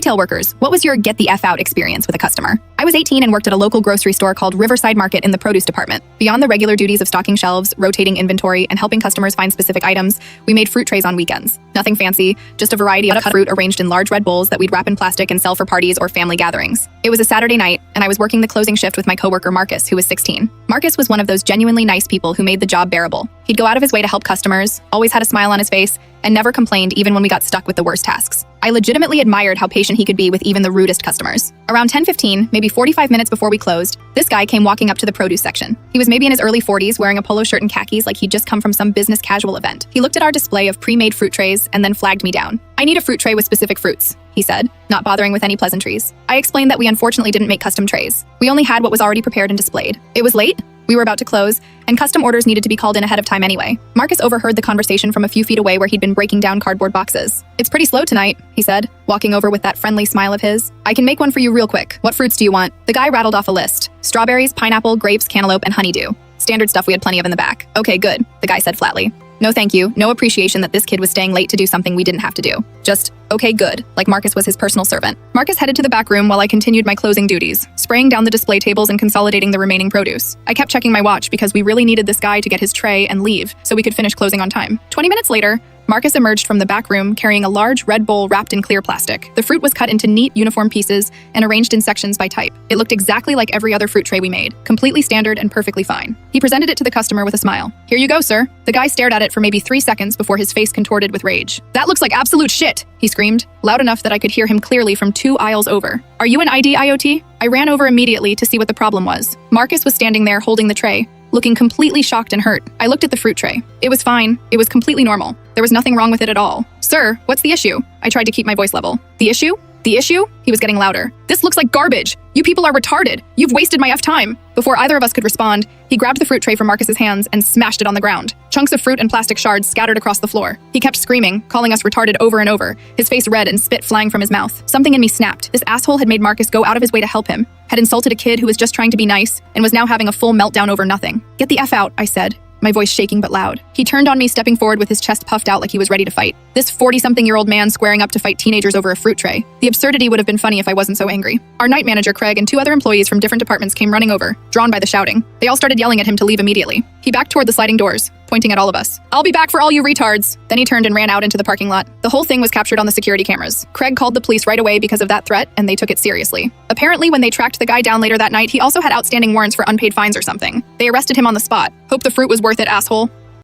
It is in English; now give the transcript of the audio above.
retail workers, what was your get the F out experience with a customer? I was 18 and worked at a local grocery store called Riverside Market in the produce department. Beyond the regular duties of stocking shelves, rotating inventory, and helping customers find specific items, we made fruit trays on weekends. Nothing fancy, just a variety of cut fruit arranged in large red bowls that we'd wrap in plastic and sell for parties or family gatherings. It was a Saturday night, and I was working the closing shift with my coworker Marcus, who was 16. Marcus was one of those genuinely nice people who made the job bearable. He'd go out of his way to help customers, always had a smile on his face, and never complained even when we got stuck with the worst tasks. I legitimately admired how patient he could be with even the rudest customers. Around 10:15, maybe 45 minutes before we closed, this guy came walking up to the produce section. He was maybe in his early 40s, wearing a polo shirt and khakis like he'd just come from some business casual event. He looked at our display of pre-made fruit trays and then flagged me down. "I need a fruit tray with specific fruits," he said, not bothering with any pleasantries. I explained that we unfortunately didn't make custom trays. We only had what was already prepared and displayed. It was late, we were about to close, and custom orders needed to be called in ahead of time anyway. Marcus overheard the conversation from a few feet away where he'd been breaking down cardboard boxes. "It's pretty slow tonight," he said, walking over with that friendly smile of his. "I can make one for you real quick. What fruits do you want?" The guy rattled off a list. Strawberries, pineapple, grapes, cantaloupe, and honeydew. Standard stuff we had plenty of in the back. "Okay, good," the guy said flatly. No thank you, no appreciation that this kid was staying late to do something we didn't have to do. Just, okay, good, like Marcus was his personal servant. Marcus headed to the back room while I continued my closing duties, spraying down the display tables and consolidating the remaining produce. I kept checking my watch because we really needed this guy to get his tray and leave so we could finish closing on time. 20 minutes later, Marcus emerged from the back room carrying a large red bowl wrapped in clear plastic. The fruit was cut into neat, uniform pieces and arranged in sections by type. It looked exactly like every other fruit tray we made, completely standard and perfectly fine. He presented it to the customer with a smile. "Here you go, sir." The guy stared at it for maybe 3 seconds before his face contorted with rage. "That looks like absolute shit," he screamed, loud enough that I could hear him clearly from 2 aisles over. "Are you an ID IoT?" I ran over immediately to see what the problem was. Marcus was standing there holding the tray, looking completely shocked and hurt. I looked at the fruit tray. It was fine. It was completely normal. There was nothing wrong with it at all. "Sir, what's the issue?" I tried to keep my voice level. "The issue? The issue?" He was getting louder. "This looks like garbage. You people are retarded. You've wasted my time." Before either of us could respond, he grabbed the fruit tray from Marcus's hands and smashed it on the ground. Chunks of fruit and plastic shards scattered across the floor. He kept screaming, calling us retarded over and over, his face red and spit flying from his mouth. Something in me snapped. This asshole had made Marcus go out of his way to help him, had insulted a kid who was just trying to be nice, and was now having a full meltdown over nothing. "Get the F out," I said, my voice shaking but loud. He turned on me, stepping forward with his chest puffed out like he was ready to fight. This 40-something-year-old man squaring up to fight teenagers over a fruit tray. The absurdity would have been funny if I wasn't so angry. Our night manager, Craig, and 2 other employees from different departments came running over, drawn by the shouting. They all started yelling at him to leave immediately. He backed toward the sliding doors, pointing at all of us. "I'll be back for all you retards." Then he turned and ran out into the parking lot. The whole thing was captured on the security cameras. Craig called the police right away because of that threat, and they took it seriously. Apparently, when they tracked the guy down later that night, he also had outstanding warrants for unpaid fines or something. They arrested him on the spot. "Hope the fruit was worth it, asshole."